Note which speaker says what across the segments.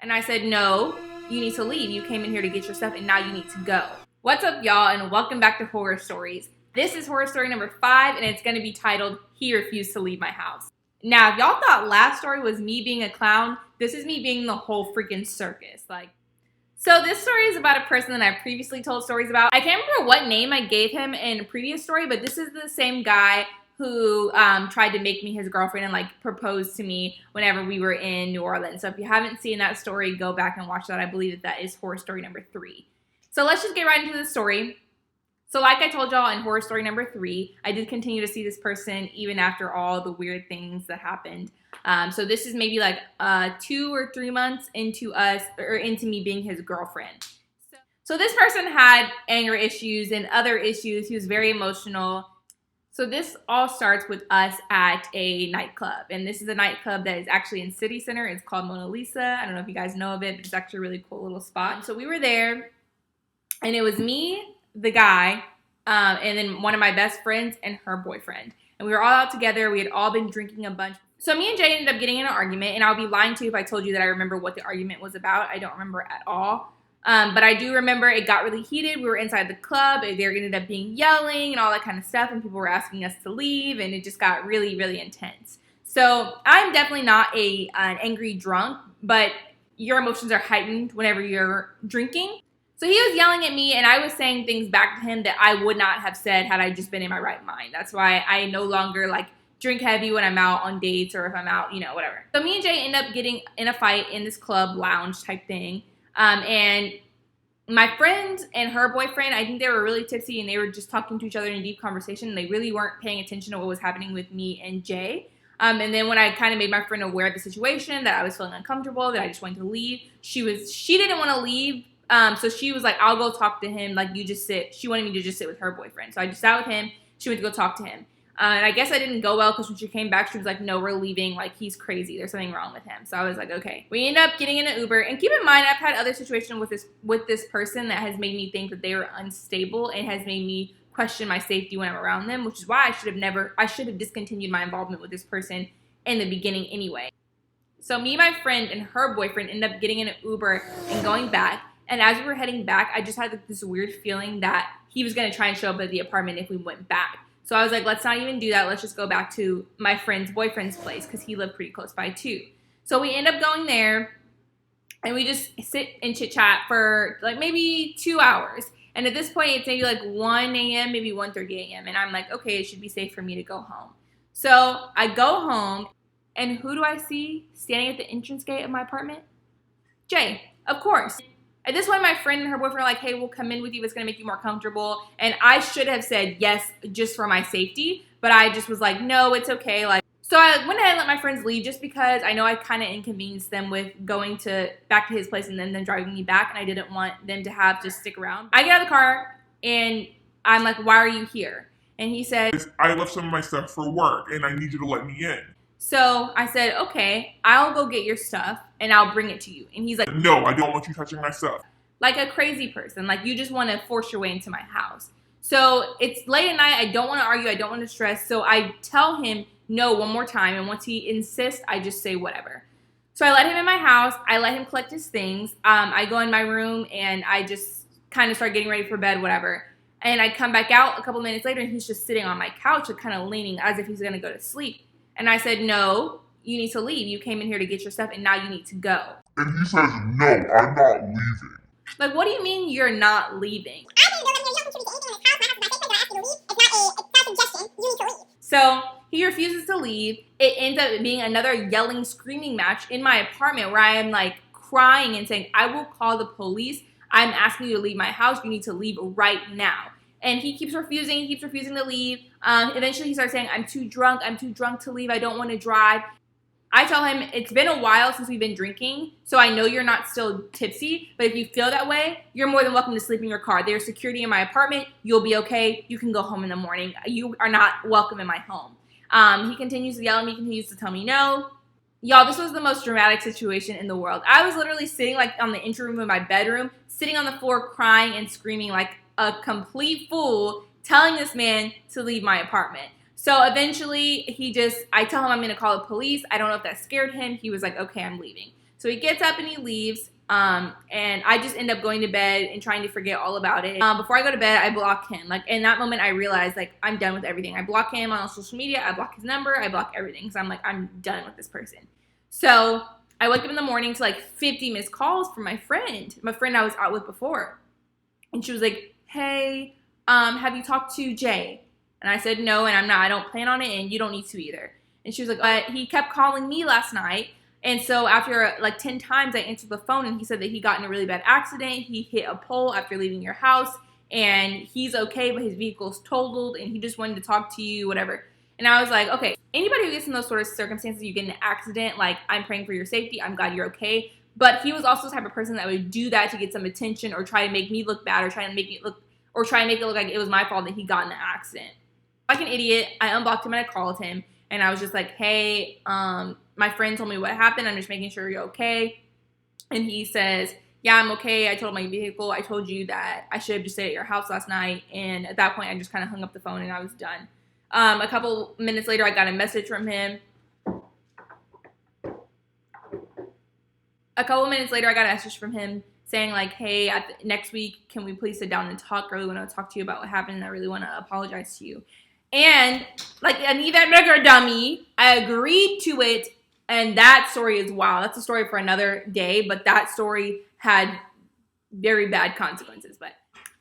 Speaker 1: And I said, no, you need to leave. You came in here to get your stuff and now you need to go. What's up, y'all, and welcome back to Horror Stories. This is horror story number 5, and it's going to be titled, He Refused to Leave My House. Now, if y'all thought last story was me being a clown, this is me being the whole freaking circus. So this story is about a person that I previously told stories about. I can't remember what name I gave him in a previous story, but this is the same guy who tried to make me his girlfriend and proposed to me whenever we were in New Orleans. So if you haven't seen that story, go back and watch that. I believe that is horror story number 3. So let's just get right into the story. So like I told y'all in horror story number 3, I did continue to see this person even after all the weird things that happened. So this is maybe 2 or 3 months into into me being his girlfriend. So this person had anger issues and other issues. He was very emotional. So this all starts with us at a nightclub. And this is a nightclub that is actually in City Center. It's called Mona Lisa. I don't know if you guys know of it, but it's actually a really cool little spot. So we were there, and it was me, the guy, and then one of my best friends and her boyfriend. And we were all out together. We had all been drinking a bunch. So me and Jay ended up getting in an argument, and I'll be lying to you if I told you that I remember what the argument was about. I don't remember at all. But I do remember it got really heated. We were inside the club. There ended up being yelling and all that kind of stuff, and people were asking us to leave, and it just got really, really intense. So I'm definitely not an angry drunk, but your emotions are heightened whenever you're drinking. So he was yelling at me, and I was saying things back to him that I would not have said had I just been in my right mind. That's why I no longer drink heavy when I'm out on dates or if I'm out, whatever. So me and Jay end up getting in a fight in this club lounge type thing. And my friend and her boyfriend, I think they were really tipsy and they were just talking to each other in a deep conversation. And they really weren't paying attention to what was happening with me and Jay. And then when I kind of made my friend aware of the situation, that I was feeling uncomfortable, that I just wanted to leave, she didn't want to leave. So she was like, I'll go talk to him. You just sit. She wanted me to just sit with her boyfriend. So I just sat with him. She went to go talk to him. And I guess I didn't go well because when she came back, she was like, no, we're leaving. He's crazy. There's something wrong with him. So I was like, okay. We end up getting in an Uber. And keep in mind, I've had other situations with this person that has made me think that they were unstable and has made me question my safety when I'm around them, which is why I should have discontinued my involvement with this person in the beginning anyway. So me, my friend, and her boyfriend end up getting in an Uber and going back. And as we were heading back, I just had this weird feeling that he was going to try and show up at the apartment if we went back. So I was like, let's not even do that. Let's just go back to my friend's boyfriend's place because he lived pretty close by too. So we end up going there and we just sit and chit chat for maybe 2 hours. And at this point, it's maybe 1 a.m., maybe 1:30 a.m. And I'm like, okay, it should be safe for me to go home. So I go home, and who do I see standing at the entrance gate of my apartment? Jay, of course. At this point, my friend and her boyfriend are like, hey, we'll come in with you. It's going to make you more comfortable. And I should have said yes just for my safety. But I just was like, no, it's okay. So I went ahead and let my friends leave just because I know I kind of inconvenienced them with going back to his place and then them driving me back. And I didn't want them to have to stick around. I get out of the car and I'm like, why are you here? And he said,
Speaker 2: I left some of my stuff for work and I need you to let me in.
Speaker 1: So I said, okay, I'll go get your stuff and I'll bring it to you. And he's like,
Speaker 2: no, I don't want you touching my stuff.
Speaker 1: Like a crazy person. You just want to force your way into my house. So it's late at night. I don't want to argue. I don't want to stress. So I tell him no one more time. And once he insists, I just say whatever. So I let him in my house. I let him collect his things. I go in my room and I just kind of start getting ready for bed, whatever. And I come back out a couple minutes later and he's just sitting on my couch and kind of leaning as if he's going to go to sleep. And I said, no, you need to leave. You came in here to get your stuff, and now you need to go.
Speaker 2: And he says, no, I'm not leaving.
Speaker 1: What do you mean you're not leaving? So he refuses to leave. It ends up being another yelling, screaming match in my apartment where I am crying and saying, I will call the police. I'm asking you to leave my house. You need to leave right now. And he keeps refusing to leave. Eventually he starts saying, I'm too drunk to leave. I don't want to drive. I tell him, it's been a while since we've been drinking, so I know you're not still tipsy, but if you feel that way, you're more than welcome to sleep in your car. There's security in my apartment. You'll be okay. You can go home in the morning. You are not welcome in my home. He continues to yell at me, continues to tell me no. Y'all, this was the most dramatic situation in the world. I was literally sitting on the entry room of my bedroom, sitting on the floor crying and screaming like a complete fool, telling this man to leave my apartment. So eventually I tell him I'm going to call the police. I don't know if that scared him. He was like, okay, I'm leaving. So he gets up and he leaves. And I just end up going to bed and trying to forget all about it. Before I go to bed, I block him. Like, in that moment, I realized, like, I'm done with everything. I block him on social media. I block his number. I block everything. So I'm like, I'm done with this person. So I wake up in the morning to, like, 50 missed calls from my friend I was out with before. And she was like, hey, have you talked to Jay? And I said, no, and I don't plan on it, and you don't need to either. And she was like, but he kept calling me last night. And so after like 10 times, I answered the phone, and he said that he got in a really bad accident. He hit a pole after leaving your house, and he's okay, but his vehicle's totaled, and he just wanted to talk to you, whatever. And I was like, okay, anybody who gets in those sort of circumstances, you get in an accident, like, I'm praying for your safety. I'm glad you're okay. But he was also the type of person that would do that to get some attention or try to make me look bad or try to make it look like it was my fault that he got in the accident. Like an idiot, I unblocked him and I called him. And I was just like, hey, my friend told me what happened. I'm just making sure you're okay. And he says, yeah, I'm okay. I told my vehicle. I told you that I should have just stayed at your house last night. And at that point, I just kind of hung up the phone and I was done. A couple minutes later, I got a message from him. Saying like, hey, next week, can we please sit down and talk? I really want to talk to you about what happened. And I really want to apologize to you. And like Anita Nigger dummy, I agreed to it. And that story is wild. That's a story for another day. But that story had very bad consequences. But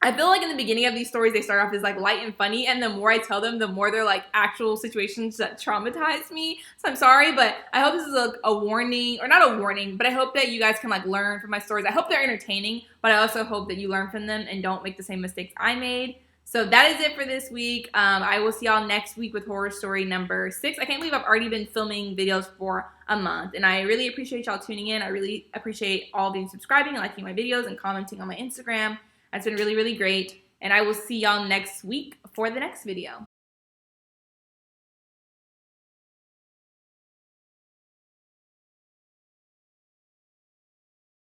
Speaker 1: I feel like in the beginning of these stories, they start off as like light and funny. And the more I tell them, the more they're like actual situations that traumatize me. So I'm sorry, but I hope this is a warning, or not a warning, but I hope that you guys can like learn from my stories. I hope they're entertaining, but I also hope that you learn from them and don't make the same mistakes I made. So that is it for this week. I will see y'all next week with horror story number 6. I can't believe I've already been filming videos for a month. And I really appreciate y'all tuning in. I really appreciate all of you subscribing and liking my videos and commenting on my Instagram. That's been really, really great. And I will see y'all next week for the next video.